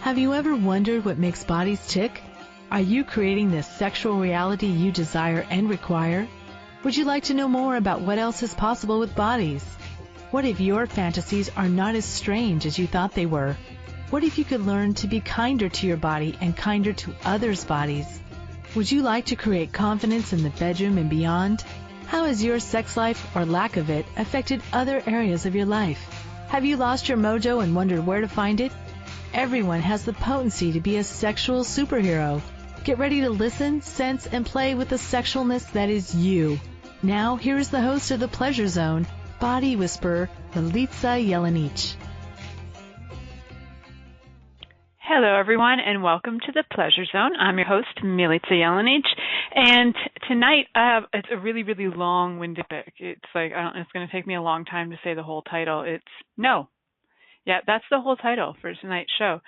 Have you ever wondered what makes bodies tick? Are you creating the sexual reality you desire and require? Would you like to know more about what else is possible with bodies? What if your fantasies are not as strange as you thought they were? What if you could learn to be kinder to your body and kinder to others' bodies? Would you like to create confidence in the bedroom and beyond? How has your sex life or lack of it affected other areas of your life? Have you lost your mojo and wondered where to find it? Everyone has the potency to be a sexual superhero. Get ready to listen, sense, and play with the sexualness that is you. Now, here is the host of The Pleasure Zone, Body Whisperer, Milica Jelenic. Hello, everyone, and welcome to The Pleasure Zone. I'm your host, Milica Jelenic, and tonight it's a really, really long-winded topic. It's going to take me a long time to say the whole title. It's No. Yeah, that's the whole title for tonight's show.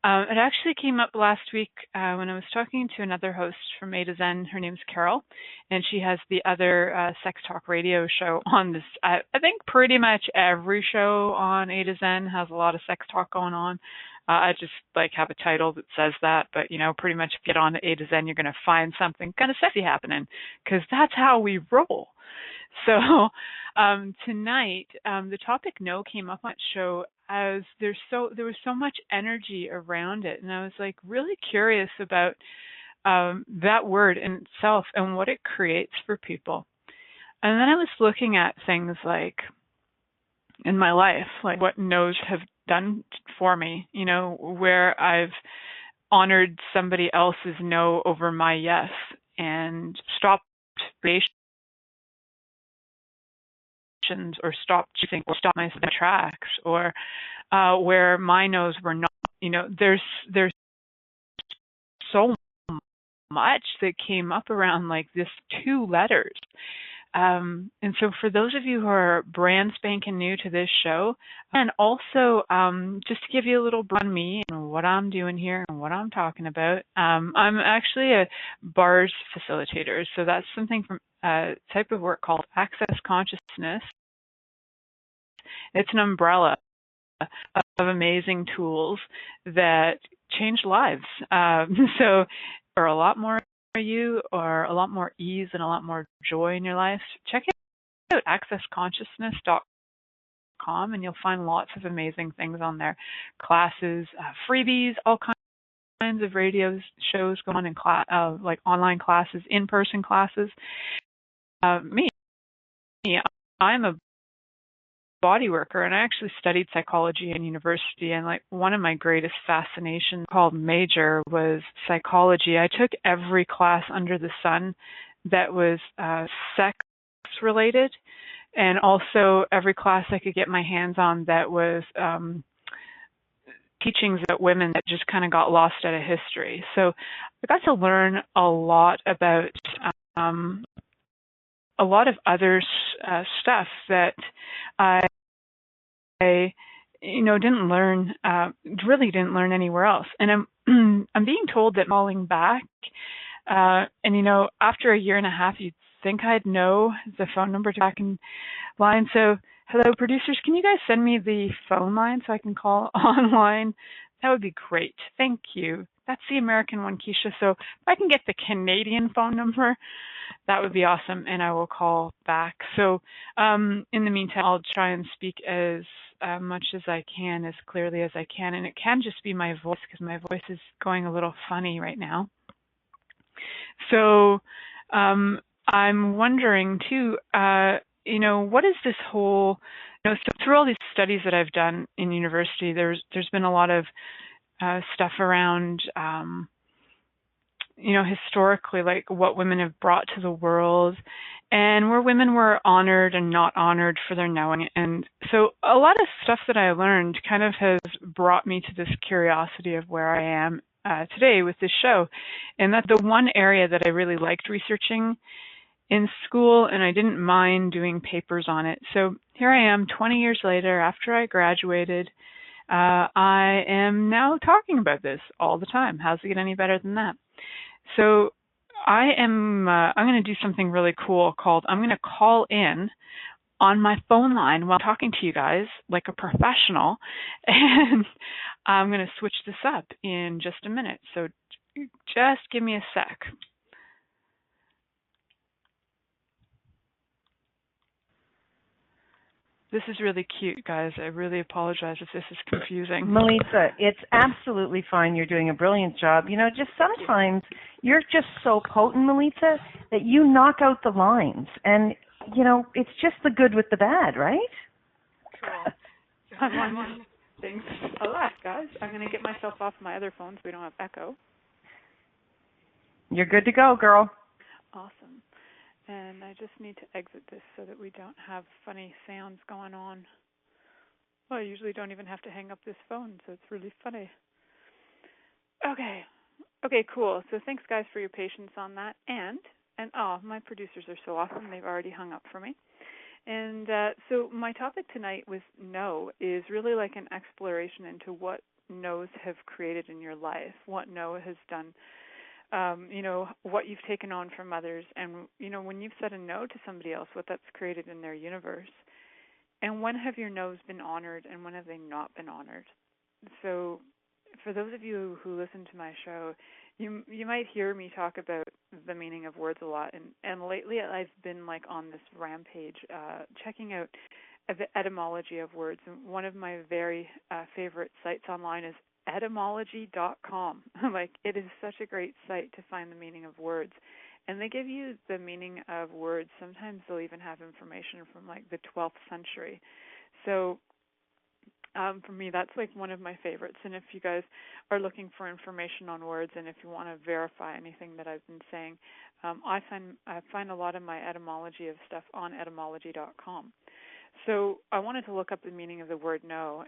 It actually came up last week when I was talking to another host from A to Zen. Her name's Carol, and she has the other sex talk radio show on this. I think pretty much every show on A to Zen has a lot of sex talk going on. I just have a title that says that, but pretty much if you get on A to Zen, you're going to find something kind of sexy happening, because that's how we roll. So tonight, the topic No came up on that show as there was so much energy around it, and I was really curious about that word in itself and what it creates for people. And then I was looking at things in my life, what no's have done for me, where I've honored somebody else's no over my yes and stopped creation or stopped choosing or stopped my tracks, or where my no's were not, there's so much that came up around this 2 letters. And so for those of you who are brand spanking new to this show, and also just to give you a little on me and what I'm doing here and what I'm talking about, I'm actually a bars facilitator. So that's something from a type of work called Access Consciousness. It's an umbrella of amazing tools that change lives. So for a lot more you or a lot more ease and a lot more joy in your life, check out accessconsciousness.com, and you'll find lots of amazing things on there. Classes, freebies, all kinds of radio shows going on in class, online classes, in-person classes. Me, I'm a body worker, and I actually studied psychology in university, and one of my greatest fascinations called major was psychology. I took every class under the sun that was sex related, and also every class I could get my hands on that was teachings about women that just kind of got lost out of history. So I got to learn a lot about a lot of other stuff that I didn't learn, really didn't learn anywhere else. And I'm being told that falling back, and after a year and a half, you'd think I'd know the phone number to back in line. So hello, producers, can you guys send me the phone line so I can call online? That would be great. Thank you. That's the American one, Keisha. So if I can get the Canadian phone number, that would be awesome, and I will call back. So in the meantime, I'll try and speak as much as I can, as clearly as I can, and it can just be my voice, because my voice is going a little funny right now. So I'm wondering too, what is this whole, so through all these studies that I've done in university, there's been a lot of stuff around, historically, what women have brought to the world, and where women were honored and not honored for their knowing. And so a lot of stuff that I learned kind of has brought me to this curiosity of where I am today with this show. And that's the one area that I really liked researching in school, and I didn't mind doing papers on it. So here I am 20 years later, after I graduated. I am now talking about this all the time. How's it get any better than that? So I'm going to do something really cool called, I'm going to call in on my phone line while talking to you guys like a professional, and I'm going to switch this up in just a minute, so just give me a sec. This is really cute, guys. I really apologize if this is confusing. Milica, it's absolutely fine. You're doing a brilliant job. You know, just sometimes you're just so potent, Milica, that you knock out the lines. And, you know, it's just the good with the bad, right? Cool. I'm on things a lot, guys. I'm going to get myself off my other phone so we don't have echo. You're good to go, girl. Awesome. And I just need to exit this so that we don't have funny sounds going on. Well, I usually don't even have to hang up this phone, so it's really funny. Okay, cool. So thanks, guys, for your patience on that. And oh, my producers are so awesome. They've already hung up for me. And so my topic tonight with no is really like an exploration into what no's have created in your life, what no has done. What you've taken on from others, and, when you've said a no to somebody else, what that's created in their universe. And when have your no's been honored, and when have they not been honored? So for those of you who listen to my show, you might hear me talk about the meaning of words a lot, and lately I've been like on this rampage, checking out the etymology of words. And one of my very favorite sites online is etymology.com. Like, it is such a great site to find the meaning of words. And they give you the meaning of words. Sometimes they'll even have information from like the 12th century. So for me, that's like one of my favorites. And if you guys are looking for information on words, and if you want to verify anything that I've been saying, I find a lot of my etymology of stuff on etymology.com. So I wanted to look up the meaning of the word no,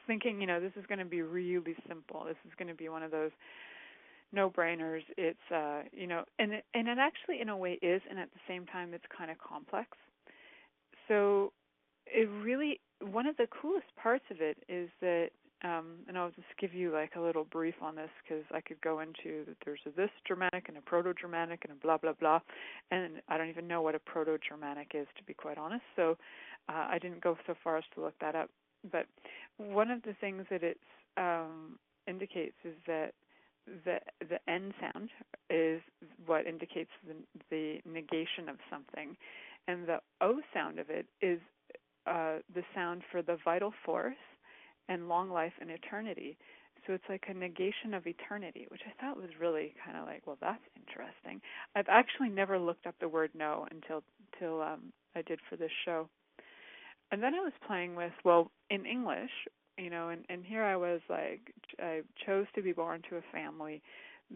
thinking, this is going to be really simple. This is going to be one of those no-brainers. It's, and it actually in a way is, and at the same time it's kind of complex. So it really, one of the coolest parts of it is that, and I'll just give you like a little brief on this because I could go into that there's a this Germanic and a Proto-Germanic and a blah, blah, blah. And I don't even know what a Proto-Germanic is, to be quite honest. So I didn't go so far as to look that up. But one of the things that it indicates is that the N sound is what indicates the negation of something. And the O sound of it is the sound for the vital force and long life and eternity. So it's like a negation of eternity, which I thought was really kind of like, well, that's interesting. I've actually never looked up the word no until I did for this show. And then I was playing with, well, in English, and here I was like, I chose to be born to a family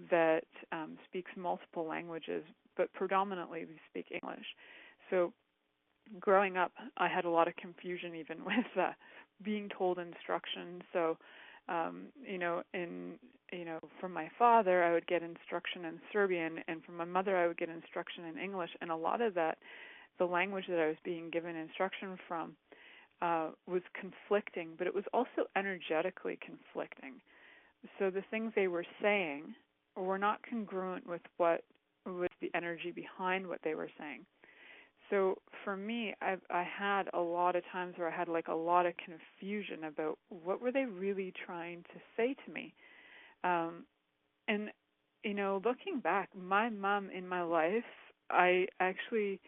that speaks multiple languages, but predominantly we speak English. So growing up, I had a lot of confusion even with being told instructions. So, from my father, I would get instruction in Serbian, and from my mother, I would get instruction in English. And a lot of that, the language that I was being given instruction from, was conflicting, but it was also energetically conflicting. So the things they were saying were not congruent with what was the energy behind what they were saying. So for me, I had a lot of times where I had like a lot of confusion about what were they really trying to say to me. And, looking back, my mom in my life, I actually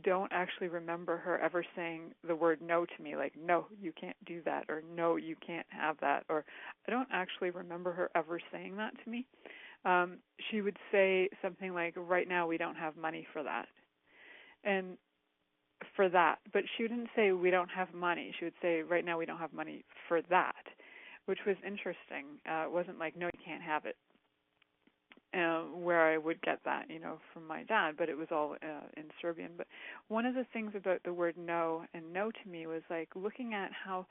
don't actually remember her ever saying the word no to me, like, no, you can't do that, or no, you can't have that, or I don't actually remember her ever saying that to me. She would say something like, right now we don't have money for that. And for that, but she wouldn't say we don't have money. She would say, right now we don't have money for that, which was interesting. It wasn't like, no, you can't have it, where I would get that, from my dad, but it was all in Serbian. But one of the things about the word no and no to me was like looking at how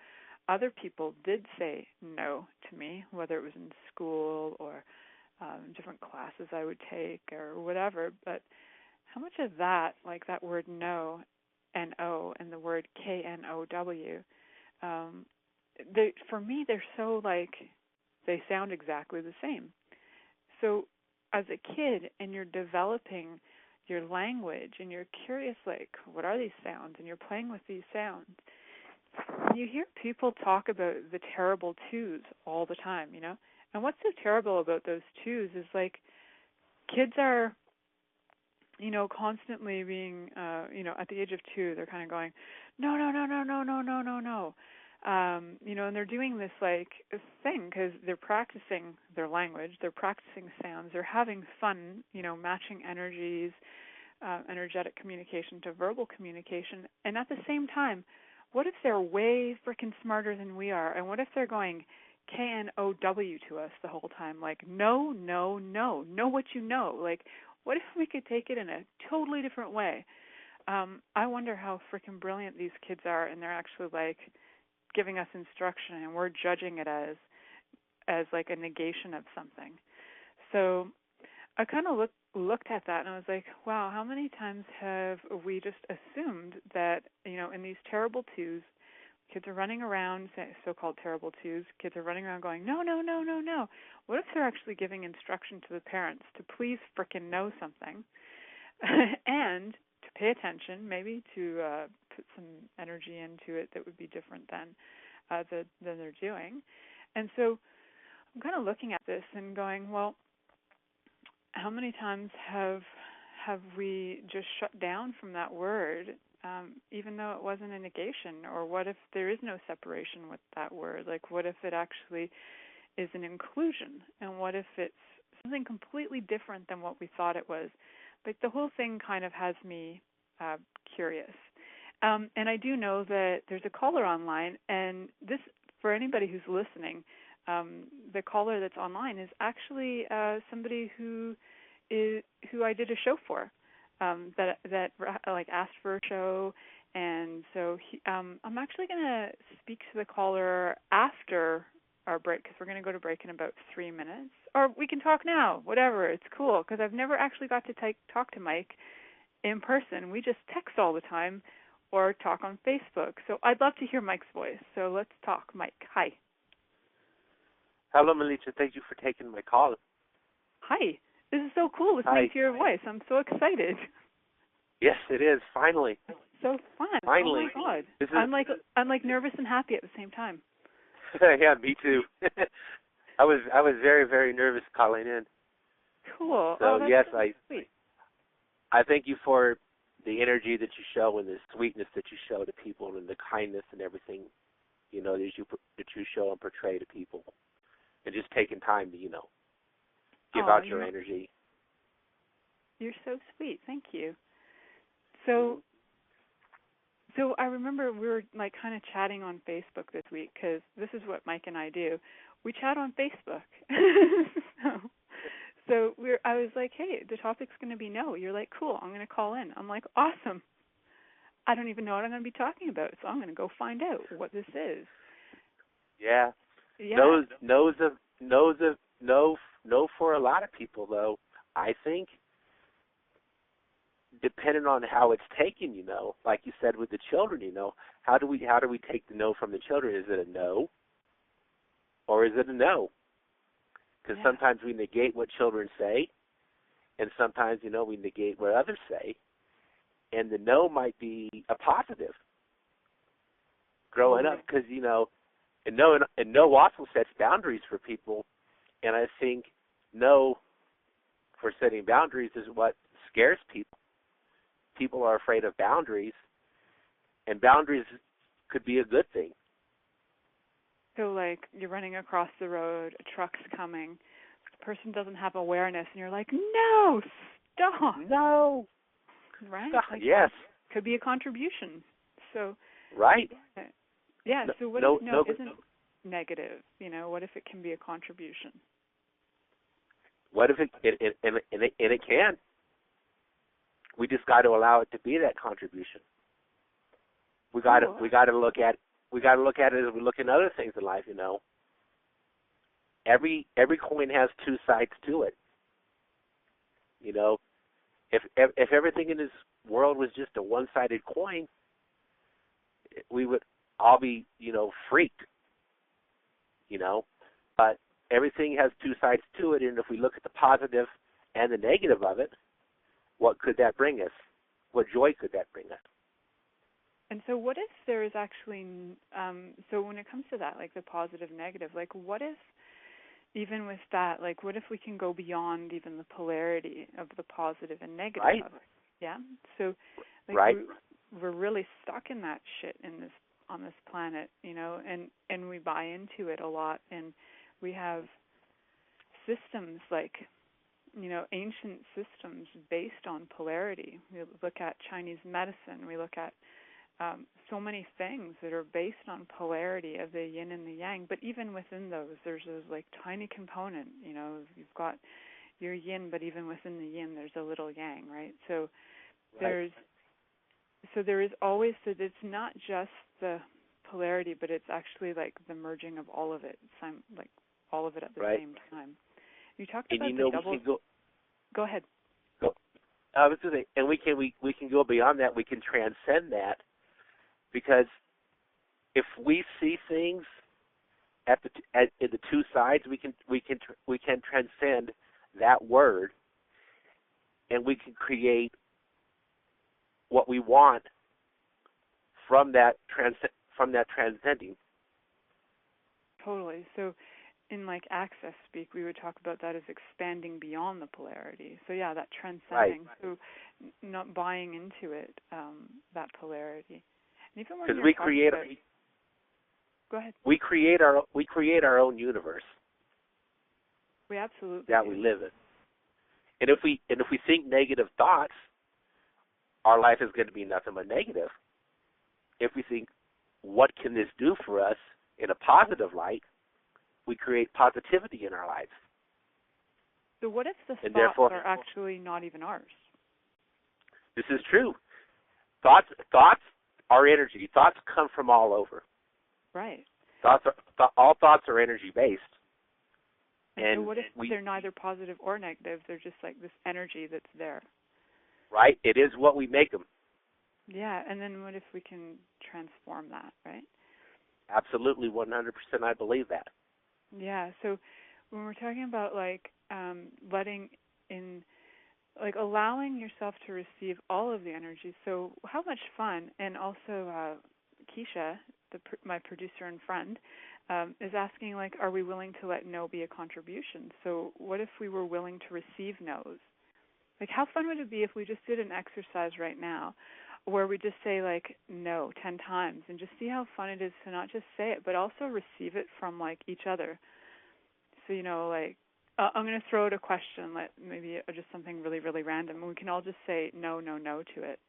other people did say no to me, whether it was in school or different classes I would take or whatever. But how much of that, like that word no, N-O, and the word K-N-O-W, for me, they're so like, they sound exactly the same. So as a kid, and you're developing your language, and you're curious, like, what are these sounds? And you're playing with these sounds. you hear people talk about the terrible twos all the time, you know? And what's so terrible about those twos is like kids are, you know, constantly being, you know, at the age of 2, they're kind of going, no, no, no, no, no, no, no, no, no. You know, and they're doing this like thing because they're practicing their language, they're practicing sounds, they're having fun, you know, matching energies, energetic communication to verbal communication. And at the same time, what if they're way freaking smarter than we are? And what if they're going KNOW to us the whole time? Like, no, no, no. Know what you know. Like, what if we could take it in a totally different way? I wonder how freaking brilliant these kids are, and they're actually, like, giving us instruction, and we're judging it as like, a negation of something. So I kind of looked at that, and I was like, wow, how many times have we just assumed that, you know, in these terrible twos, kids are running around, so-called terrible twos, kids are running around going, no, no, no, no, no. What if they're actually giving instruction to the parents to please frickin' know something and to pay attention, maybe to put some energy into it that would be different than they're doing. And so I'm kind of looking at this and going, well, how many times have we just shut down from that word, even though it wasn't a negation? Or what if there is no separation with that word? Like, what if it actually is an inclusion? And what if it's something completely different than what we thought it was? Like, the whole thing kind of has me curious. And I do know that there's a caller online, and this, for anybody who's listening, the caller that's online is actually somebody who I did a show for, that like asked for a show, and so I'm actually going to speak to the caller after our break, because we're going to go to break in about 3 minutes, or we can talk now, whatever. It's cool, because I've never actually got to talk to Mike in person. We just text all the time or talk on Facebook. So I'd love to hear Mike's voice. So let's talk. Mike, hi. Hello, Milica. Thank you for taking my call. Hi. This is so cool listening to your voice. I'm so excited. Yes, it is. Finally. So fun. Finally. Oh my God. I'm like nervous and happy at the same time. Yeah, me too. I was very, very nervous calling in. Cool. So yes, sweet. I thank you for the energy that you show and the sweetness that you show to people and the kindness and everything, you know, that you show and portray to people, and just taking time to, you know, give out your energy. You're so sweet. Thank you. So I remember we were like kind of chatting on Facebook this week, because this is what Mike and I do. We chat on Facebook. So I was like, hey, the topic's going to be no. You're like, cool, I'm going to call in. I'm like, awesome. I don't even know what I'm going to be talking about, so I'm going to go find out what this is. Yeah. No for a lot of people, though. I think, depending on how it's taken, you know, like you said with the children, you know, how do we take the no from the children? Is it a no, or is it a no? Because sometimes we negate what children say, and sometimes, you know, we negate what others say, and the no might be a positive. Growing up, because, you know, and no also sets boundaries for people, and I think no for setting boundaries is what scares people. People are afraid of boundaries, and boundaries could be a good thing. So, like, you're running across the road, a truck's coming, the person doesn't have awareness, and you're like, no, stop. No. Right? Stop. Like, yes. Could be a contribution. So. Right. Yeah, so what if no isn't negative? You know, what if it can be a contribution? What if it can? We just got to allow it to be that contribution. We got to look at it as we look at other things in life. You know, every coin has two sides to it. You know, if everything in this world was just a one-sided coin, we would all be, you know, freaked. You know, but everything has two sides to it, and if we look at the positive and the negative of it, what could that bring us? What joy could that bring us? And so what if there is actually, so when it comes to that, like the positive, negative, like what if, even with that, like what if we can go beyond even the polarity of the positive and negative Right. of it? Yeah? So like Right. we're really stuck in that shit on this planet, you know, and we buy into it a lot, and we have systems like, you know, ancient systems based on polarity. We look at Chinese medicine, we look at so many things that are based on polarity of the yin and the yang, but even within those, there's this like tiny component, you know, you've got your yin, but even within the yin, there's a little yang, right? So there is always, so it's not just the polarity, but it's actually like the merging of all of it, like all of it at the same time. You talked about the double. Go ahead. I was going to say, and we can go beyond that. We can transcend that, because if we see things at the two sides, we can transcend that word, and we can create what we want from that transcending. Totally. So in like access speak, we would talk about that as expanding beyond the polarity. So yeah, that transcending. Right. So not buying into it, that polarity. And even when because we create, go ahead. We create our own universe. We absolutely that do. We live in. And if we think negative thoughts, our life is going to be nothing but negative. If we think, what can this do for us in a positive light, we create positivity in our lives. So what if the thoughts are actually not even ours? This is true. Thoughts are energy. Thoughts come from all over. Right. All thoughts are energy based. And so what if they're neither positive or negative? They're just like this energy that's there. Right. It is what we make them. Yeah. And then what if we can transform that, right? Absolutely, 100%. I believe that. Yeah. So when we're talking about like letting in, like allowing yourself to receive all of the energy. So how much fun. And also Keisha, my producer and friend, is asking, like, are we willing to let no be a contribution? So what if we were willing to receive no's? Like, how fun would it be if we just did an exercise right now where we just say, like, no 10 times and just see how fun it is to not just say it, but also receive it from, like, each other. So, you know, like, I'm going to throw out a question, maybe just something really, really random. We can all just say no, no, no to it.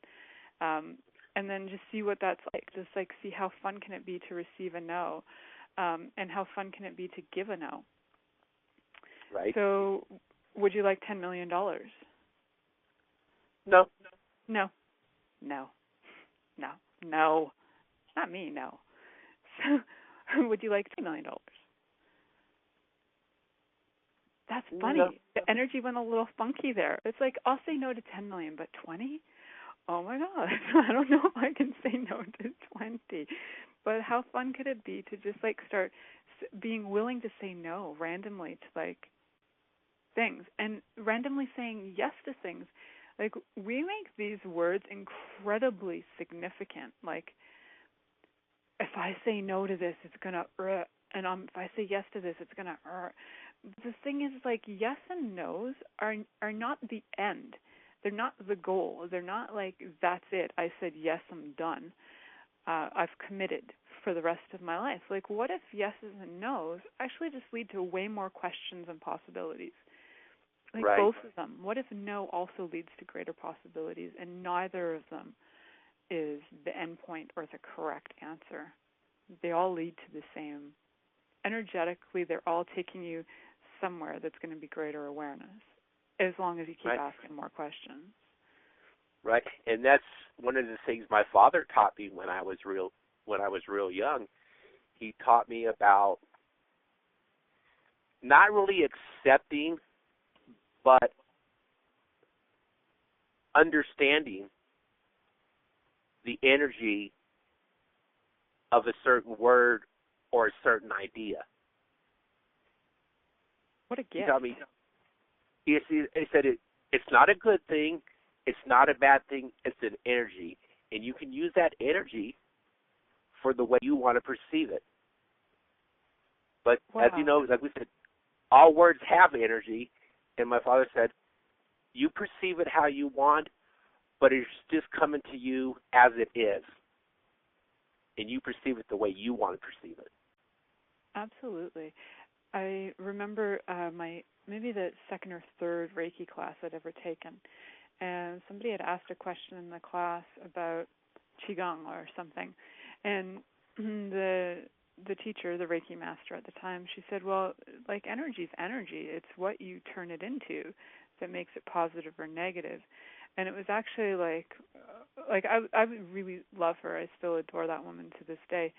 And then just see what that's like. Just, like, see how fun can it be to receive a no. And how fun can it be to give a no? Right. So would you like $10 million? No. No. No. No. No. No. Not me, no. So would you like $10 million? That's funny. No. The energy went a little funky there. It's like, I'll say no to 10 million, but 20? Oh my God. I don't know if I can say no to 20. But how fun could it be to just like start being willing to say no randomly to like things and randomly saying yes to things? Like, we make these words incredibly significant. Like, if I say no to this, it's going to and if I say yes to this, it's going to The thing is, like, yes and no's are not the end. They're not the goal. They're not like, that's it. I said yes, I'm done. I've committed for the rest of my life. Like, what if yeses and no's actually just lead to way more questions and possibilities? Like, right. Both of them. What if no also leads to greater possibilities, and neither of them is the end point or the correct answer? They all lead to the same. Energetically, they're all taking you somewhere that's going to be greater awareness, as long as you keep asking more questions. Right, and that's one of the things my father taught me when I was real young. He taught me about not really accepting, but understanding the energy of a certain word or a certain idea. What a gift. He taught me. He said it's not a good thing. It's not a bad thing. It's an energy. And you can use that energy for the way you want to perceive it. But as you know, like we said, all words have energy. And my father said, you perceive it how you want, but it's just coming to you as it is. And you perceive it the way you want to perceive it. Absolutely. I remember maybe the second or third Reiki class I'd ever taken, and somebody had asked a question in the class about Qigong or something, and the teacher, the Reiki master at the time, she said, well, like energy's energy. It's what you turn it into that makes it positive or negative. And it was actually like I really love her. I still adore that woman to this day.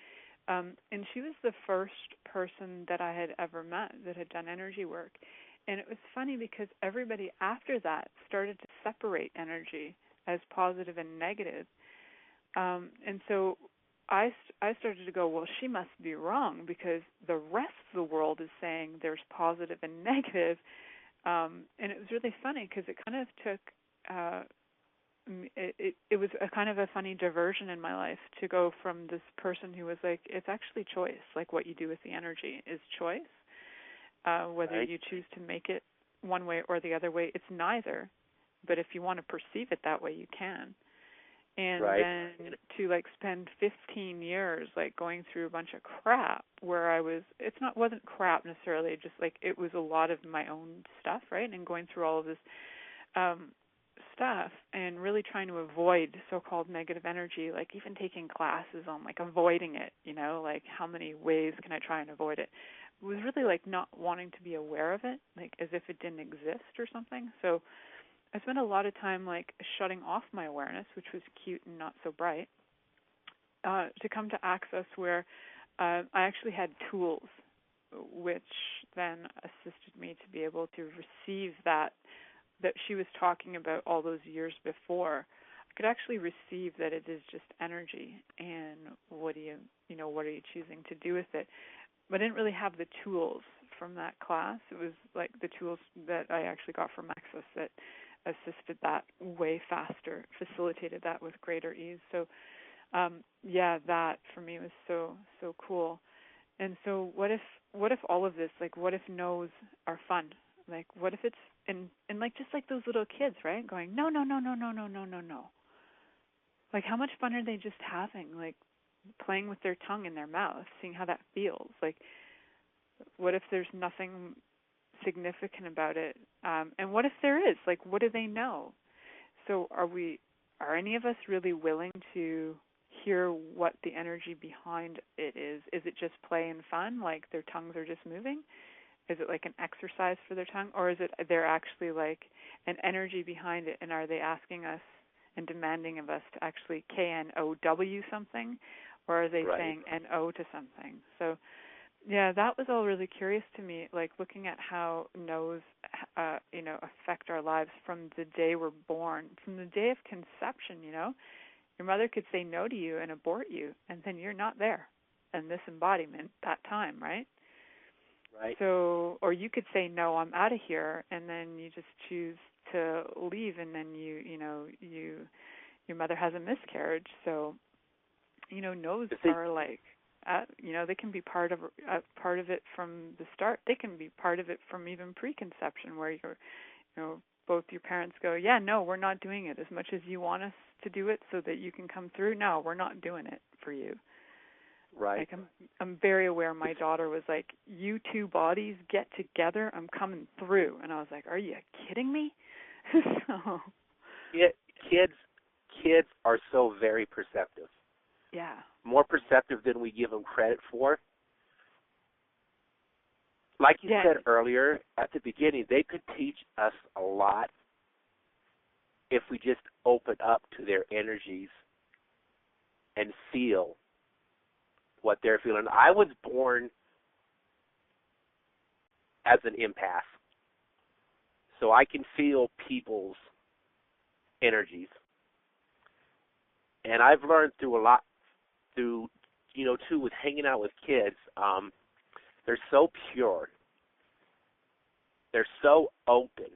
And she was the first person that I had ever met that had done energy work. And it was funny because everybody after that started to separate energy as positive and negative. And so I started to go, well, she must be wrong because the rest of the world is saying there's positive and negative. And it was really funny because it kind of took it was a kind of a funny diversion in my life to go from this person who was like, it's actually choice, like what you do with the energy is choice, whether you choose to make it one way or the other way, it's neither, but if you want to perceive it that way, you can. And then to like spend 15 years like going through a bunch of crap where wasn't crap necessarily, just like it was a lot of my own stuff, right? And going through all of this stuff and really trying to avoid so-called negative energy, like even taking classes on like avoiding it, like how many ways can I try and avoid it? It was really like not wanting to be aware of it, like as if it didn't exist or something. So I spent a lot of time like shutting off my awareness, which was cute and not so bright, to come to access where I actually had tools, which then assisted me to be able to receive that she was talking about all those years before. I could actually receive that it is just energy, and what are you choosing to do with it? But I didn't really have the tools from that class. It was like the tools that I actually got from Access that assisted that way faster, facilitated that with greater ease. So, that for me was so cool. And so, what if all of this, like, what if no's are fun? Like, what if it's and like just like those little kids, right? Going no. Like, how much fun are they just having? Like, playing with their tongue in their mouth, seeing how that feels. Like, what if there's nothing significant about it? And what if there is? Like, what do they know? So are any of us really willing to hear what the energy behind it is? Is it just play and fun, like their tongues are just moving? Is it like an exercise for their tongue? Or is it they're actually like an energy behind it, and are they asking us and demanding of us to actually KNOW something? Or are they saying NO to something? So, yeah, that was all really curious to me, like looking at how no's, affect our lives from the day we're born, from the day of conception, Your mother could say no to you and abort you, and then you're not there in this embodiment that time, right? Right. So, or you could say, no, I'm out of here, and then you just choose to leave, and then your mother has a miscarriage. So, no's are like, they can be part of it from the start. They can be part of it from even preconception, where both your parents go, yeah, no, we're not doing it as much as you want us to do it so that you can come through. No, we're not doing it for you. Right. Like I'm very aware. My daughter was like, you two bodies get together, I'm coming through. And I was like, are you kidding me? So. Yeah, kids are so very perceptive. Yeah. More perceptive than we give them credit for. Like you said earlier at the beginning, they could teach us a lot if we just open up to their energies and feel what they're feeling. I was born as an empath, so I can feel people's energies. And I've learned through too, with hanging out with kids, they're so pure. They're so open.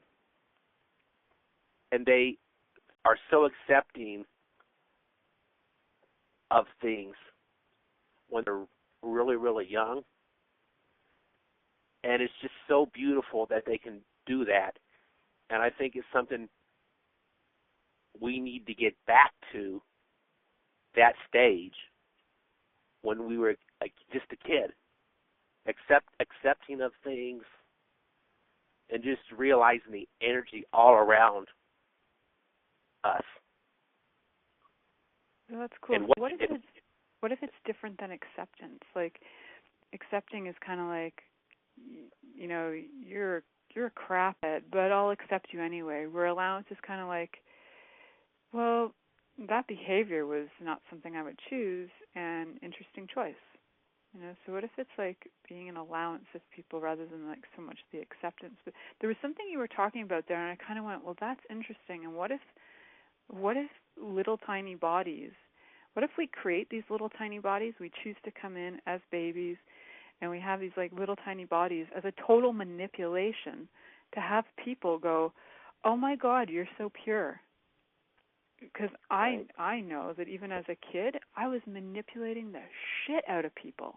And they are so accepting of things when they're really, really young. And it's just so beautiful that they can do that. And I think it's something we need to get back to, that stage when we were just a kid, accepting of things and just realizing the energy all around us. Well, that's cool. And what if it's different than acceptance? Like, accepting is kind of like, you know, you're a craphead, but I'll accept you anyway. Where allowance is kind of like, well, that behavior was not something I would choose, and interesting choice. You know, so what if it's like being an allowance of people rather than like so much the acceptance? But there was something you were talking about there, and I kind of went, well, that's interesting. And what if little tiny bodies? What if we create these little tiny bodies? We choose to come in as babies, and we have these like little tiny bodies as a total manipulation to have people go, oh my God, you're so pure. Because I know that even as a kid, I was manipulating the shit out of people.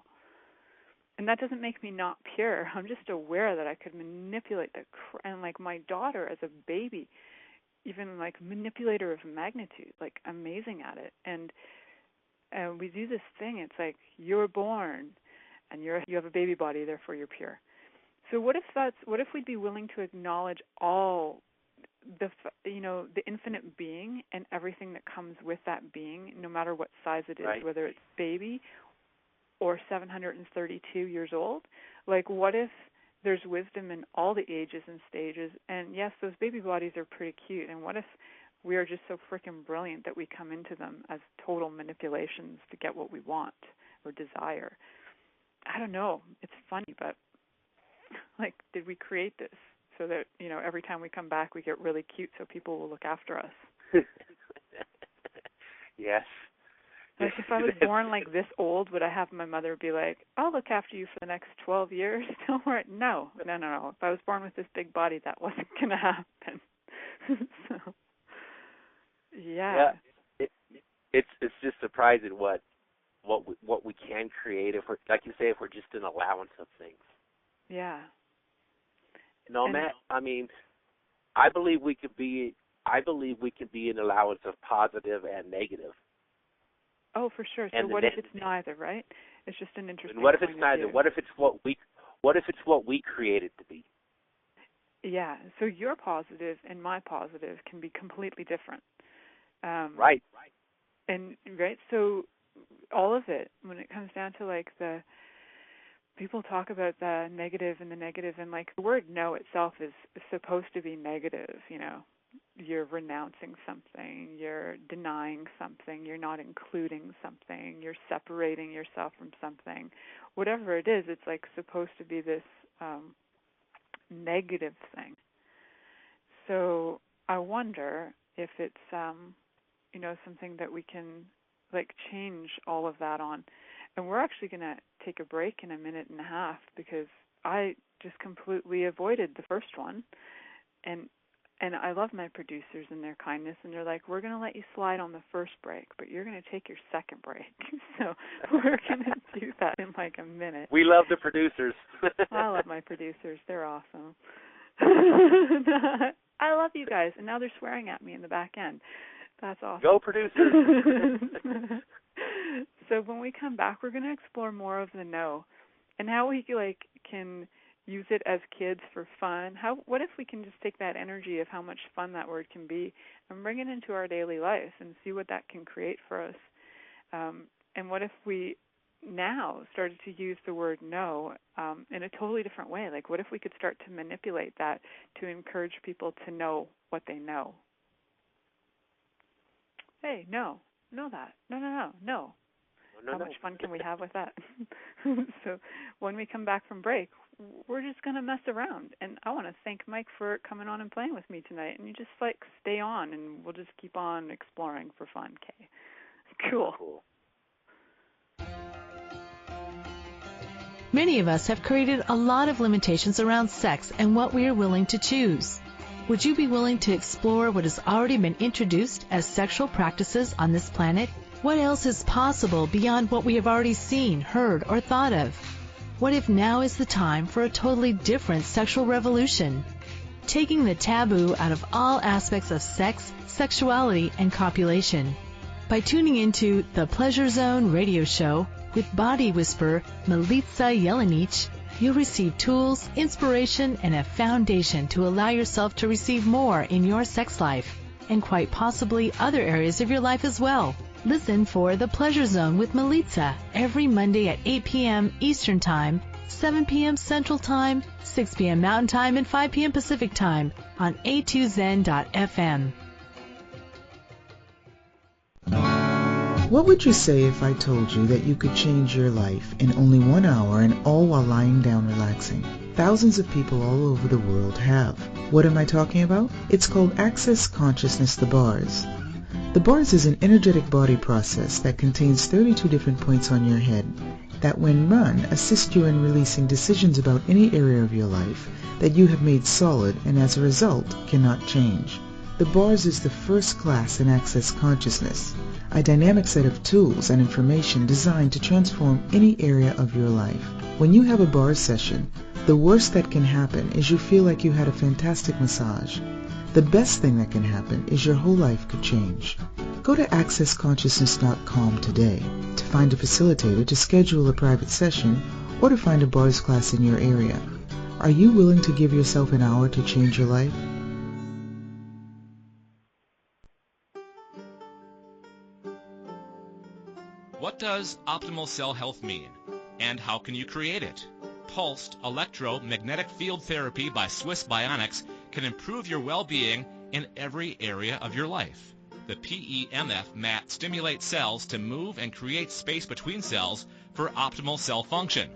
And that doesn't make me not pure. I'm just aware that I could manipulate and like my daughter as a baby, even like manipulator of magnitude, like amazing at it. And we do this thing. It's like you're born, and you have a baby body, therefore you're pure. So what if we'd be willing to acknowledge all the infinite being and everything that comes with that being, no matter what size it is, right, whether it's baby or 732 years old? Like, what if there's wisdom in all the ages and stages? And yes, those baby bodies are pretty cute. And what if we are just so freaking brilliant that we come into them as total manipulations to get what we want or desire? I don't know. It's funny, but like, did we create this so that, you know, every time we come back we get really cute so people will look after us? Yes. Like, if I was born like this old, would I have my mother be like, I'll look after you for the next 12 years? Don't worry. No. If I was born with this big body, that wasn't going to happen. So, yeah. It's just surprising what we can create if we're, like you say, if we're just an allowance of things. Yeah. No, Matt. I mean, I believe we could be an allowance of positive and negative. Oh, for sure. So what if it's neither, right? It's just an interesting. And what if it's neither? What if it's what we created to be? Yeah. So your positive and my positive can be completely different. Right. And right. So all of it, when it comes down to like the people talk about the negative, and like the word no itself is supposed to be negative, you know. You're renouncing something, you're denying something, you're not including something, you're separating yourself from something. Whatever it is, it's like supposed to be this negative thing. So I wonder if it's something that we can like change all of that on. And we're actually going to take a break in a minute and a half because I just completely avoided the first one. And I love my producers and their kindness, and they're like, we're going to let you slide on the first break, but you're going to take your second break. So we're going to do that in like a minute. We love the producers. I love my producers. They're awesome. I love you guys, and now they're swearing at me in the back end. That's awesome. Go producers. So when we come back, we're going to explore more of the no and how we like can use it as kids for fun. What if we can just take that energy of how much fun that word can be and bring it into our daily life and see what that can create for us? And what if we now started to use the word no in a totally different way? Like, what if we could start to manipulate that to encourage people to know what they know? Hey, no, know that. No. How much fun can we have with that? So when we come back from break, we're just going to mess around. And I want to thank Mike for coming on and playing with me tonight. And you just like stay on and we'll just keep on exploring for fun, Kay. Cool. Many of us have created a lot of limitations around sex and what we are willing to choose. Would you be willing to explore what has already been introduced as sexual practices on this planet What else is possible beyond what we have already seen, heard, or thought of? What if now is the time for a totally different sexual revolution? Taking the taboo out of all aspects of sex, sexuality, and copulation. By tuning into the Pleasure Zone radio show with body whisperer Milica Jelenic, you'll receive tools, inspiration, and a foundation to allow yourself to receive more in your sex life, and quite possibly other areas of your life as well. Listen for The Pleasure Zone with Milica every Monday at 8 p.m. Eastern Time, 7 p.m. Central Time, 6 p.m. Mountain Time, and 5 p.m. Pacific Time on a2zen.fm. What would you say if I told you that you could change your life in only 1 hour and all while lying down relaxing? Thousands of people all over the world have. What am I talking about? It's called Access Consciousness, the bars. The bars is an energetic body process that contains 32 different points on your head that when run assist you in releasing decisions about any area of your life that you have made solid and as a result cannot change. The bars is the first class in Access Consciousness, a dynamic set of tools and information designed to transform any area of your life. When you have a bars session, the worst that can happen is you feel like you had a fantastic massage. The best thing that can happen is your whole life could change. Go to accessconsciousness.com today to find a facilitator to schedule a private session or to find a bars class in your area. Are you willing to give yourself an hour to change your life? What does optimal cell health mean, and how can you create it? Pulsed electromagnetic field therapy by Swiss Bionics can improve your well-being in every area of your life. The PEMF mat stimulates cells to move and create space between cells for optimal cell function.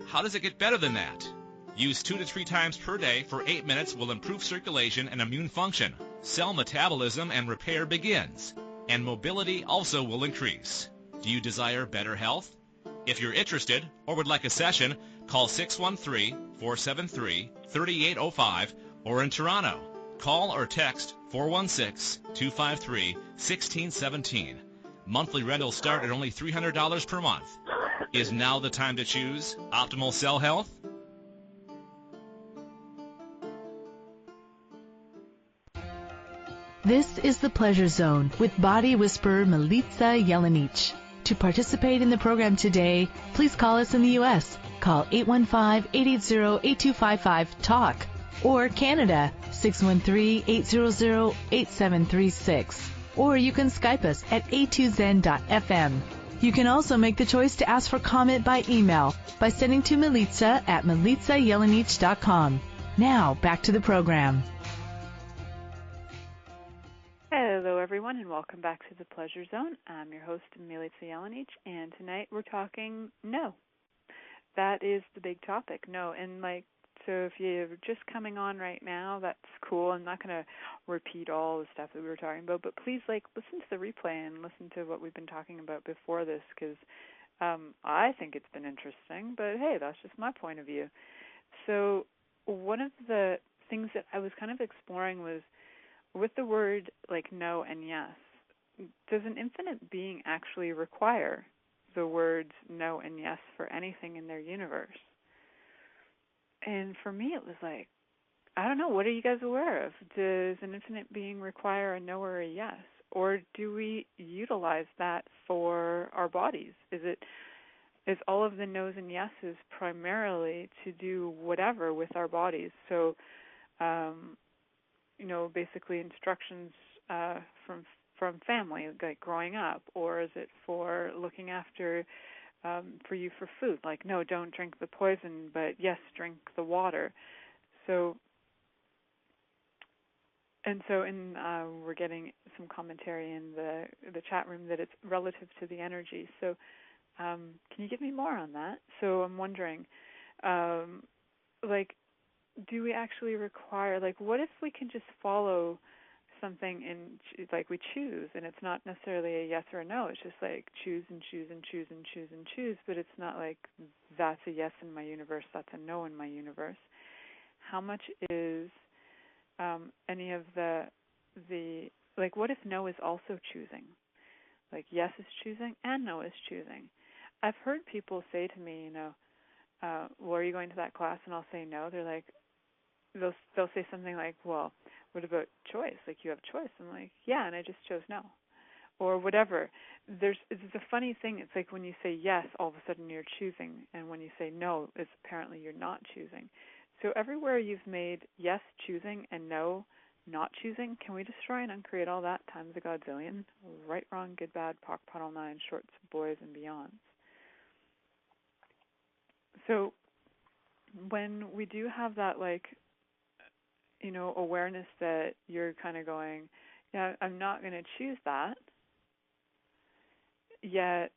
How does it get better than that? Use 2 to 3 times per day for 8 minutes will improve circulation and immune function. Cell metabolism and repair begins, and mobility also will increase. Do you desire better health? If you're interested or would like a session, call 613-473-3805 or in Toronto. Call or text 416-253-1617. Monthly rentals start at only $300 per month. Is now the time to choose optimal cell health? This is the Pleasure Zone with body whisperer Milica Jelenic. To participate in the program today, please call us in the U.S. Call 815-880-8255-TALK or Canada 613-800-8736. Or you can Skype us at a2zen.fm. You can also make the choice to ask for comment by email by sending to Milica at milicajelenic.com. Now, back to the program. Hello, everyone, and welcome back to the Pleasure Zone. I'm your host, Milica Jelenic, and tonight we're talking no. That is the big topic, no. And so if you're just coming on right now, that's cool. I'm not going to repeat all the stuff that we were talking about, but please, listen to the replay and listen to what we've been talking about before this, because I think it's been interesting. But hey, that's just my point of view. So one of the things that I was kind of exploring was, with the word no and yes, does an infinite being actually require the words no and yes for anything in their universe? And for me, it was I don't know, what are you guys aware of? Does an infinite being require a no or a yes? Or do we utilize that for our bodies? Is all of the no's and yeses primarily to do whatever with our bodies? So, basically instructions from family, like growing up, or is it for looking after for you for food? No, don't drink the poison, but yes, drink the water. So we're getting some commentary in the chat room that it's relative to the energy. So can you give me more on that? So I'm wondering, do we actually require, what if we can just follow something and we choose, and it's not necessarily a yes or a no, it's just choose and choose and choose and choose and choose, but it's not that's a yes in my universe, that's a no in my universe. How much is any of the what if no is also choosing? Like yes is choosing and no is choosing. I've heard people say to me, well, are you going to that class? And I'll say no. They're like, they'll say something like, well, what about choice? Like you have choice. I'm like, yeah, and I just chose no. Or whatever. It's a funny thing. It's like when you say yes, all of a sudden you're choosing, and when you say no, it's apparently you're not choosing. So everywhere you've made yes choosing and no not choosing, can we destroy and uncreate all that times a godzillion? Right, wrong, good, bad, pock, puddle, nine, shorts, boys, and beyonds. So when we do have that, awareness that you're kind of going, yeah, I'm not going to choose that, yet,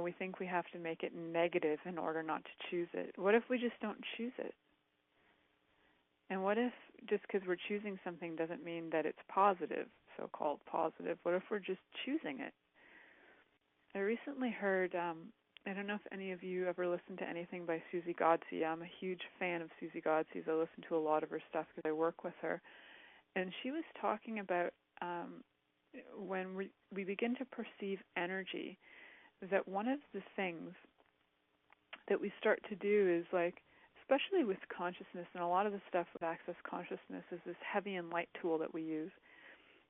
we think we have to make it negative in order not to choose it. What if we just don't choose it? And what if just because we're choosing something doesn't mean that it's positive, so-called positive? What if we're just choosing it? I recently heard, I don't know if any of you ever listened to anything by Susie Godsey. I'm a huge fan of Susie Godsey's. I listen to a lot of her stuff because I work with her. And she was talking about when we begin to perceive energy, that one of the things that we start to do is especially with consciousness, and a lot of the stuff with Access Consciousness is this heavy and light tool that we use.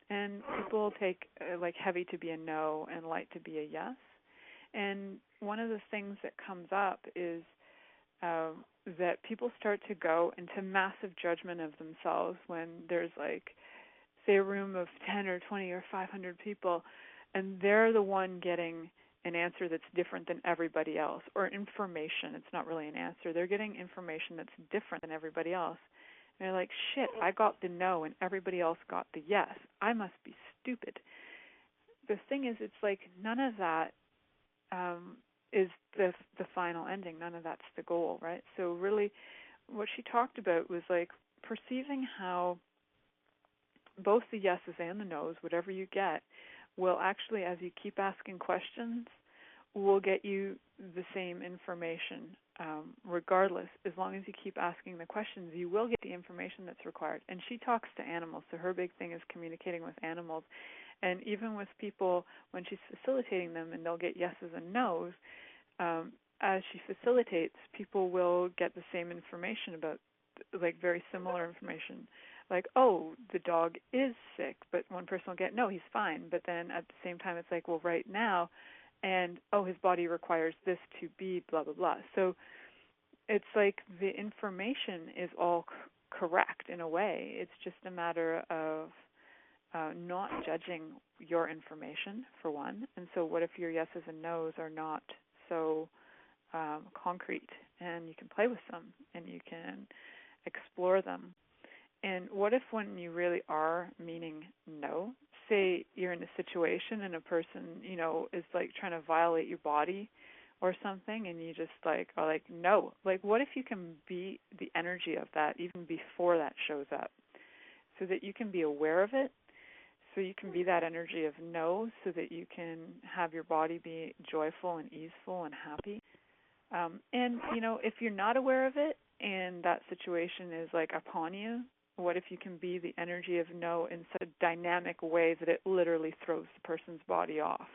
And people take heavy to be a no and light to be a yes. And one of the things that comes up is that people start to go into massive judgment of themselves when there's say a room of 10 or 20 or 500 people, and they're the one getting an answer that's different than everybody else, or information. It's not really an answer. They're getting information that's different than everybody else. And they're like, shit, I got the no and everybody else got the yes. I must be stupid. The thing is, it's none of that is the final ending. None of that's the goal, right? So really what she talked about was perceiving how both the yeses and the nos, whatever you get, will actually, as you keep asking questions, will get you the same information regardless. As long as you keep asking the questions, you will get the information that's required. And she talks to animals, so her big thing is communicating with animals. And even with people, when she's facilitating them and they'll get yeses and nos, as she facilitates, people will get the same information about, very similar information. Oh, the dog is sick, but one person will get, no, he's fine. But then at the same time, it's well, right now, and, his body requires this to be blah, blah, blah. So it's the information is all correct in a way. It's just a matter of not judging your information, for one. And so what if your yeses and nos are not so concrete, and you can play with them, and you can explore them? And what if when you really are meaning no, say you're in a situation and a person, is trying to violate your body or something, and you just are no. What if you can be the energy of that even before that shows up, so that you can be aware of it, so you can be that energy of no, so that you can have your body be joyful and easeful and happy. And, if you're not aware of it and that situation is upon you, what if you can be the energy of no in such a dynamic way that it literally throws the person's body off?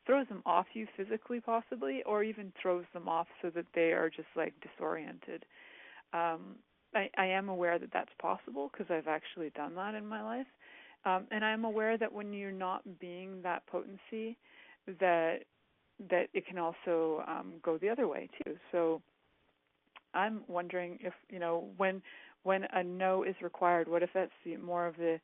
Throws them off you physically possibly, or even throws them off so that they are just disoriented. I am aware that that's possible because I've actually done that in my life. And I'm aware that when you're not being that potency, that it can also go the other way too. So I'm wondering if, when a no is required, what if that's more of the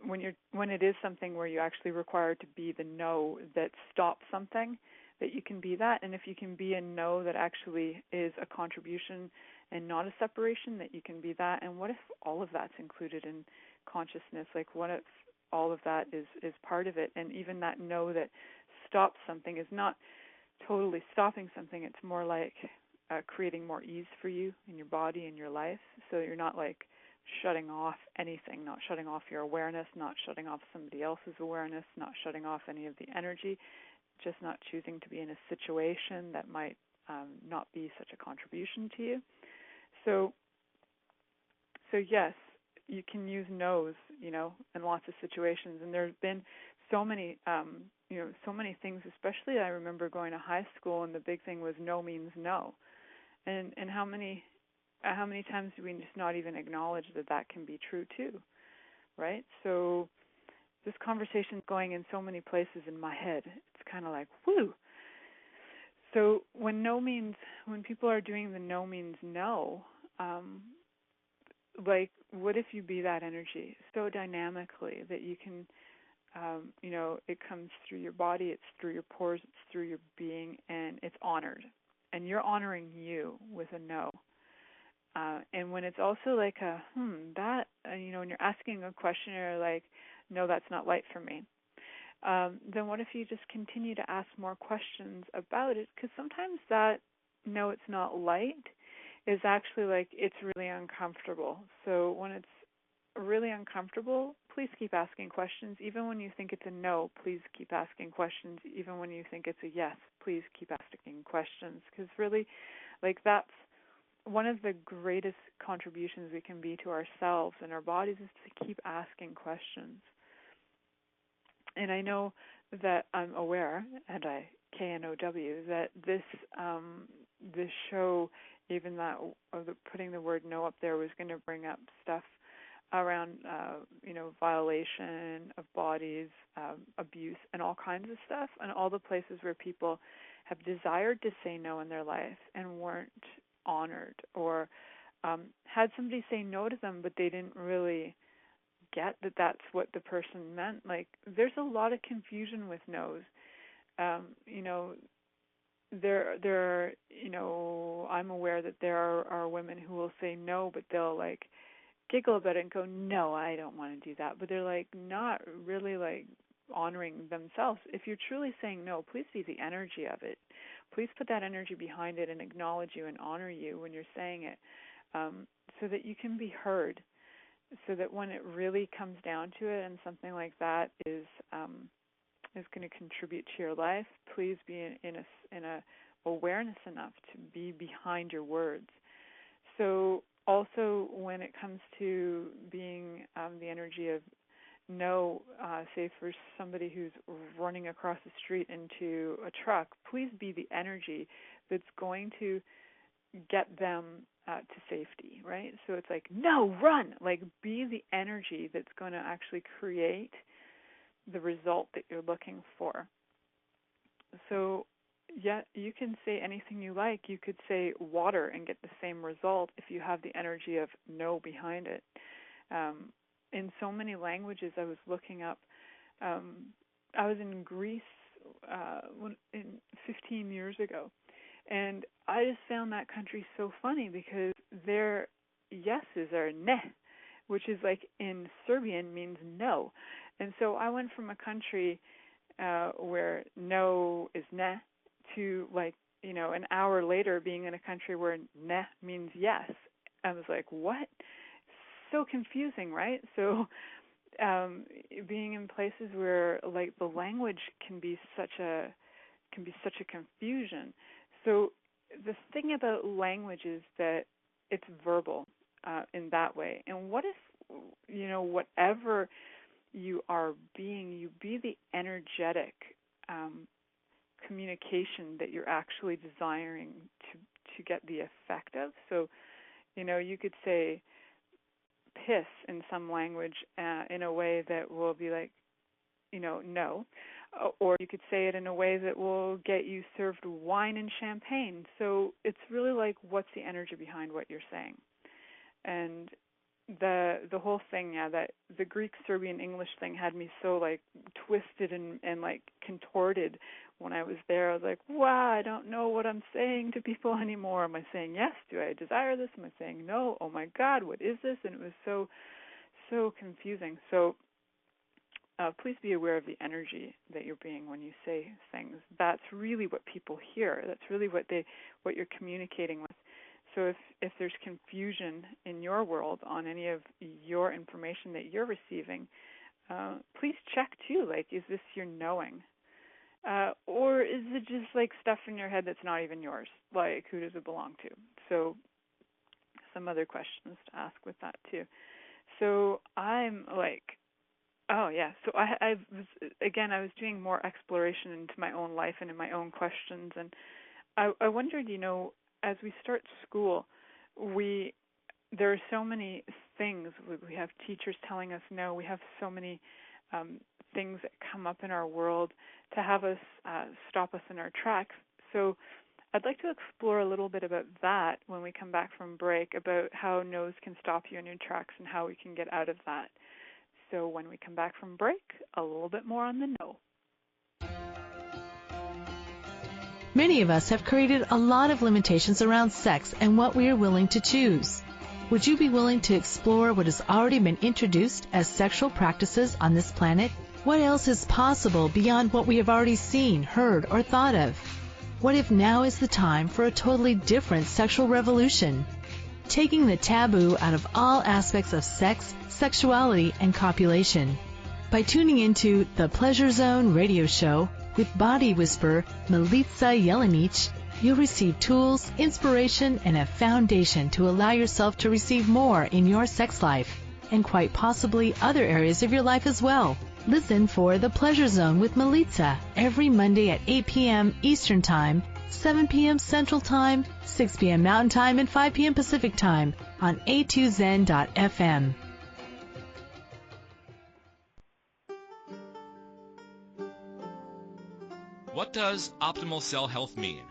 when it is something where you actually require to be the no that stops something, that you can be that. And if you can be a no that actually is a contribution and not a separation, that you can be that. And what if all of that's included in consciousness? What if all of that is part of it? And even that no that stops something is not totally stopping something. It's more creating more ease for you in your body and your life. So you're not shutting off anything, not shutting off your awareness, not shutting off somebody else's awareness, not shutting off any of the energy, just not choosing to be in a situation that might not be such a contribution to you. So yes, you can use no's, in lots of situations. And there's been so many, so many things. Especially, I remember going to high school, and the big thing was no means no, and how many times do we just not even acknowledge that can be true too, right? So this conversation's going in so many places in my head. It's kind of like, woo. So when people are doing the no means no, like, what if you be that energy so dynamically that you can, it comes through your body, it's through your pores, it's through your being, and it's honored. And you're honoring you with a no. And when it's also like when you're asking a question, you're like, no, that's not light for me. Then what if you just continue to ask more questions about it? Because sometimes that, no, it's not light, is actually like it's really uncomfortable. So when it's really uncomfortable, please keep asking questions. Even when you think it's a no, please keep asking questions. Even when you think it's a yes, please keep asking questions. Because really, like, that's one of the greatest contributions we can be to ourselves and our bodies is to keep asking questions. And I know that I'm aware, and I KNOW, that this show, even that putting the word no up there, was going to bring up stuff around violation of bodies, abuse, and all kinds of stuff, and all the places where people have desired to say no in their life and weren't honored, or had somebody say no to them, but they didn't really get that that's what the person meant. Like, there's a lot of confusion with no's. I'm aware that there are women who will say no, but they'll like giggle about it and go, no, I don't want to do that. But they're like not really like honoring themselves. If you're truly saying no, please be the energy of it. Please put that energy behind it and acknowledge you and honor you when you're saying it, so that you can be heard. So that when it really comes down to it, and something like that is going to contribute to your life, please be in a awareness enough to be behind your words. So also when it comes to being the energy of no, say for somebody who's running across the street into a truck, please be the energy that's going to get them to safety, right? So it's like, no, run! Like, be the energy that's going to actually create the result that you're looking for. So, yeah, you can say anything you like. You could say water and get the same result if you have the energy of no behind it. In so many languages I was looking up, I was in Greece 15 years ago, and I just found that country so funny because their yeses are ne, which is like in Serbian means no. And so I went from a country where no is ne to an hour later being in a country where ne means yes. I was like, what? So confusing, right? So being in places where like the language can be such a confusion. So the thing about language is that it's verbal in that way. And what if, whatever you are being, you be the energetic communication that you're actually desiring to get the effect of. So, you could say piss in some language in a way that will be like, no. Or you could say it in a way that will get you served wine and champagne. So it's really like, what's the energy behind what you're saying? And the whole thing, that the Greek, Serbian, English thing had me so like twisted and like contorted when I was there. I was like, wow, I don't know what I'm saying to people anymore. Am I saying yes? Do I desire this? Am I saying no? Oh my God, what is this? And it was so confusing. So please be aware of the energy that you're being when you say things. That's really what people hear. That's really what you're communicating with. So if there's confusion in your world on any of your information that you're receiving, please check too. Like, is this your knowing? Or is it just like stuff in your head that's not even yours? Like, who does it belong to? So some other questions to ask with that too. So I'm like Oh, yeah. So I was doing more exploration into my own life and in my own questions. And I wondered, as we start school, there are so many things. We have teachers telling us no. We have so many things that come up in our world to have us stop us in our tracks. So I'd like to explore a little bit about that when we come back from break, about how no's can stop you in your tracks and how we can get out of that. So when we come back from break, a little bit more on the no. Many of us have created a lot of limitations around sex and what we are willing to choose. Would you be willing to explore what has already been introduced as sexual practices on this planet? What else is possible beyond what we have already seen, heard, or thought of? What if now is the time for a totally different sexual revolution? Taking the taboo out of all aspects of sex, sexuality, and copulation. By tuning into the Pleasure Zone radio show with body whisperer Milica Jelenic, you'll receive tools, inspiration, and a foundation to allow yourself to receive more in your sex life, and quite possibly other areas of your life as well. Listen for The Pleasure Zone with Milica every Monday at 8 p.m. Eastern Time, 7 p.m. Central Time, 6 p.m. Mountain Time, and 5 p.m. Pacific Time on a2zen.fm. What does optimal cell health mean,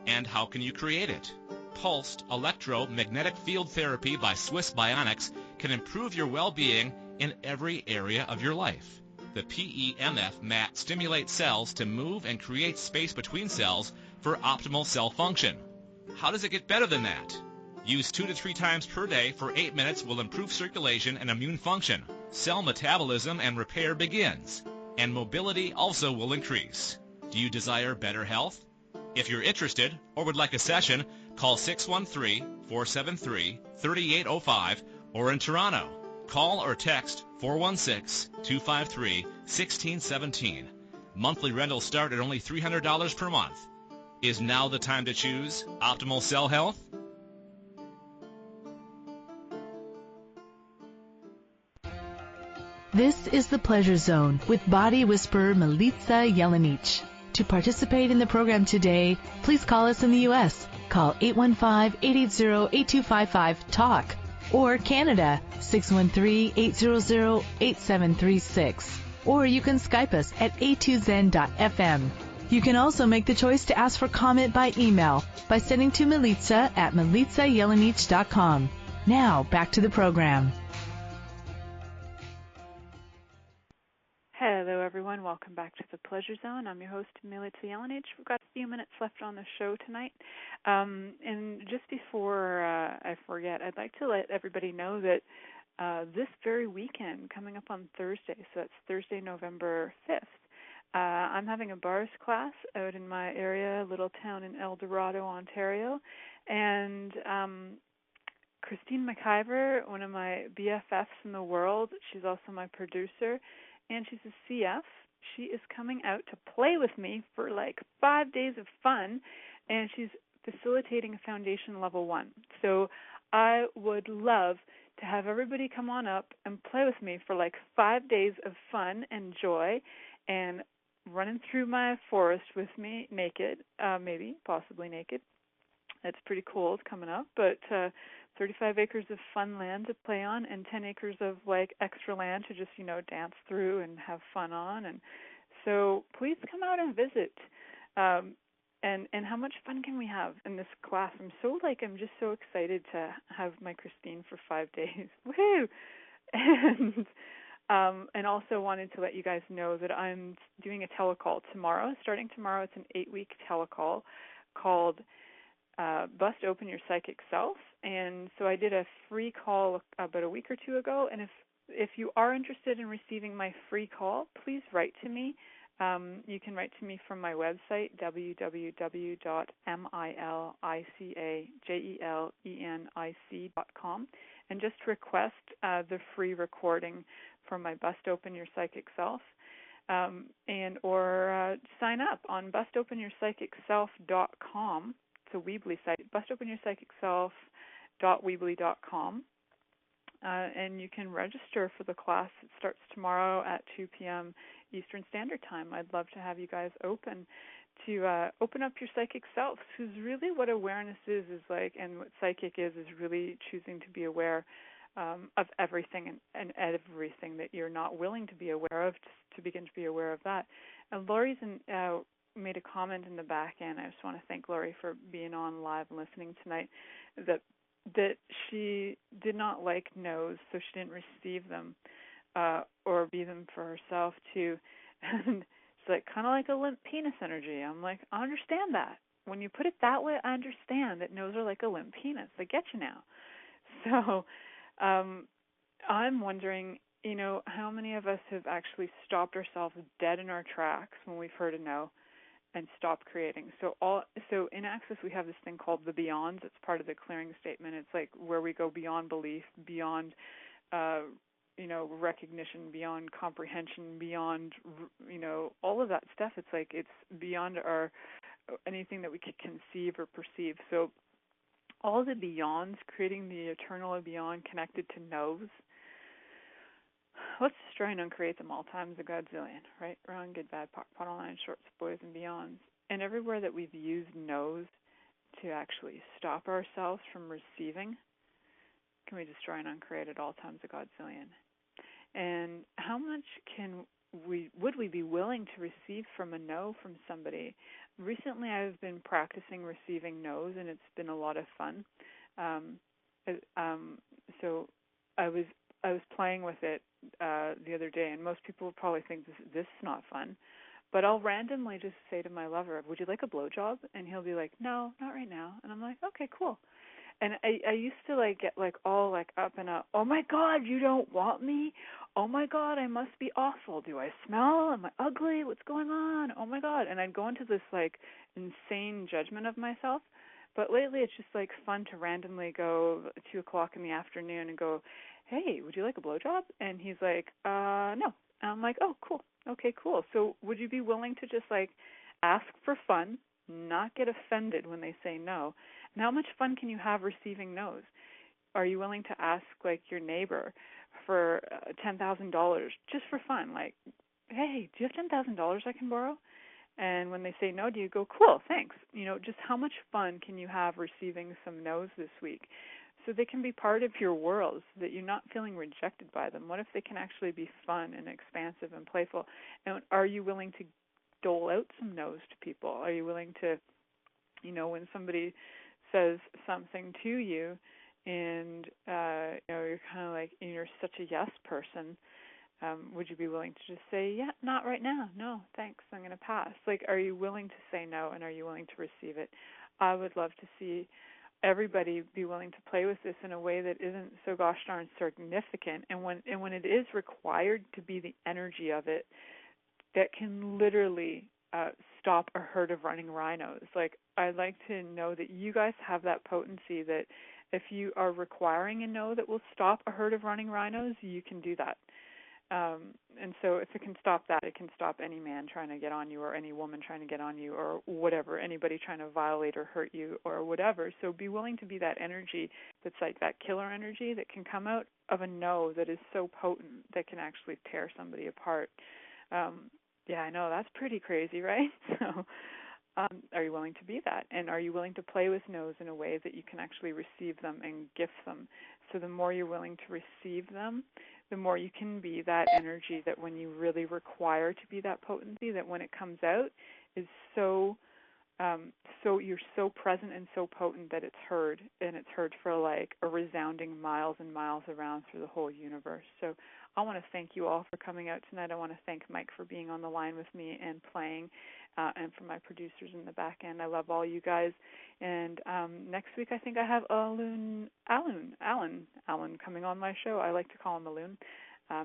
and how can you create it? Pulsed electromagnetic field therapy by Swiss Bionics can improve your well-being in every area of your life. The PEMF mat stimulates cells to move and create space between cells for optimal cell function. How does it get better than that? Use 2 to 3 times per day for 8 minutes will improve circulation and immune function. Cell metabolism and repair begins, and mobility also will increase. Do you desire better health? If you're interested or would like a session, call 613-473-3805 or in Toronto. Call or text 416-253-1617. Monthly rentals start at only $300 per month. Is now the time to choose optimal cell health? This is the Pleasure Zone with body whisperer Milica Jelenic. To participate in the program today, please call us in the U.S. Call 815-880-8255-TALK or Canada 613-800-8736. Or you can Skype us at a2zen.fm. You can also make the choice to ask for comment by email by sending to Milica at milicajelenic.com. Now, back to the program. Hello, everyone. Welcome back to the Pleasure Zone. I'm your host, Milica Jelenic. We've got a few minutes left on the show tonight. And just before I forget, I'd like to let everybody know that this very weekend, coming up on Thursday, so that's Thursday, November 5th, I'm having a bars class out in my area, a little town in El Dorado, Ontario. And Christine McIver, one of my BFFs in the world, she's also my producer, and she's a CF. She is coming out to play with me for like 5 days of fun, and she's facilitating a foundation level 1. So I would love to have everybody come on up and play with me for like 5 days of fun and joy, and running through my forest with me naked, maybe, possibly naked. It's pretty cool. It's coming up, but 35 acres of fun land to play on and 10 acres of like extra land to just, dance through and have fun on. And so please come out and visit. And how much fun can we have in this class? I'm just so excited to have my Christine for 5 days. Woohoo! And also wanted to let you guys know that I'm doing a telecall tomorrow. Starting tomorrow, it's an 8-week telecall called Bust Open Your Psychic Self. And so I did a free call about a week or two ago. And if you are interested in receiving my free call, please write to me. You can write to me from my website, www.milicajelenic.com, and just request the free recording from my Bust Open Your Psychic Self, or sign up on bustopenyourpsychicself.com. It's a Weebly site, bustopenyourpsychicself.weebly.com. and you can register for the class. It starts tomorrow at 2 p.m. Eastern Standard Time. I'd love to have you guys open up your psychic self, because really what awareness is like, and what psychic is really choosing to be aware of everything and everything that you're not willing to be aware of, to begin to be aware of that. Lori's made a comment in the back end. I just want to thank Lori for being on live and listening tonight, that she did not like no's, so she didn't receive them or be them for herself too. And it's like kind of like a limp penis energy. I'm like, I understand that. When you put it that way, I understand that no's are like a limp penis. I get you now. So I'm wondering, how many of us have actually stopped ourselves dead in our tracks when we've heard a no and stopped creating. So in Access we have this thing called the Beyonds. It's part of the clearing statement. It's like where we go beyond belief, beyond recognition, beyond comprehension, beyond all of that stuff. It's like it's beyond anything that we could conceive or perceive. So all the beyonds, creating the eternal beyond connected to no's. Let's try and uncreate them all times a godzillion, right? Wrong, good, bad, bottom line, shorts, boys, and beyonds. And everywhere that we've used no's to actually stop ourselves from receiving, can we destroy and uncreate it all times a godzillion? And how much would we be willing to receive from a no from somebody? Recently, I've been practicing receiving no's, and it's been a lot of fun. So I was playing with it the other day, and most people will probably think this is not fun. But I'll randomly just say to my lover, "Would you like a blowjob?" And he'll be like, "No, not right now." And I'm like, "Okay, cool." And I used to get all up and up. Oh my God, you don't want me? Oh my God, I must be awful. Do I smell? Am I ugly? What's going on? Oh my God. And I'd go into this insane judgment of myself. But lately it's just fun to randomly go 2 o'clock in the afternoon and go, "Hey, would you like a blowjob?" And he's like, "No." And I'm like, "Oh, cool. Okay, cool. So would you be willing to just ask for fun, not get offended when they say no? And how much fun can you have receiving no's? Are you willing to ask your neighbor for $10,000 just for fun? Hey, do you have $10,000 I can borrow? And when they say no, do you go, "Cool, thanks"? Just how much fun can you have receiving some no's this week? So they can be part of your world, so that you're not feeling rejected by them. What if they can actually be fun and expansive and playful? And are you willing to dole out some no's to people? Are you willing to, when somebody says something to you and you're kind of you're such a yes person, would you be willing to just say, "Yeah, not right now. No, thanks. I'm going to pass." Are you willing to say no, and are you willing to receive it? I would love to see everybody be willing to play with this in a way that isn't so gosh darn significant, and when it is required to be the energy of it that can literally stop a herd of running rhinos. I'd like to know that you guys have that potency, that if you are requiring a no that will stop a herd of running rhinos, you can do that. And so if it can stop that, it can stop any man trying to get on you, or any woman trying to get on you, or whatever, anybody trying to violate or hurt you or whatever. So be willing to be that energy that's that killer energy that can come out of a no that is so potent that can actually tear somebody apart. Yeah, I know, that's pretty crazy, right? So are you willing to be that? And are you willing to play with no's in a way that you can actually receive them and gift them? So the more you're willing to receive them, the more you can be that energy that when you really require to be that potency, that when it comes out is so you're so present and so potent that it's heard, and it's heard for a resounding miles and miles around through the whole universe. So I want to thank you all for coming out tonight. I want to thank Mike for being on the line with me and playing, and for my producers in the back end. I love all you guys. And next week I think I have Alan coming on my show. I like to call him Alun,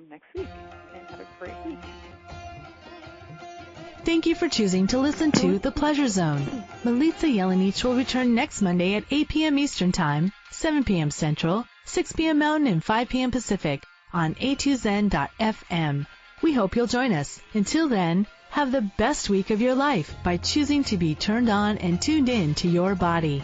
next week. And have a great week. Thank you for choosing to listen to The Pleasure Zone. Milica Jelenic will return next Monday at 8 p.m. Eastern Time, 7 p.m. Central, 6 p.m. Mountain, and 5 p.m. Pacific on A2Zen.fm. We hope you'll join us. Until then, have the best week of your life by choosing to be turned on and tuned in to your body.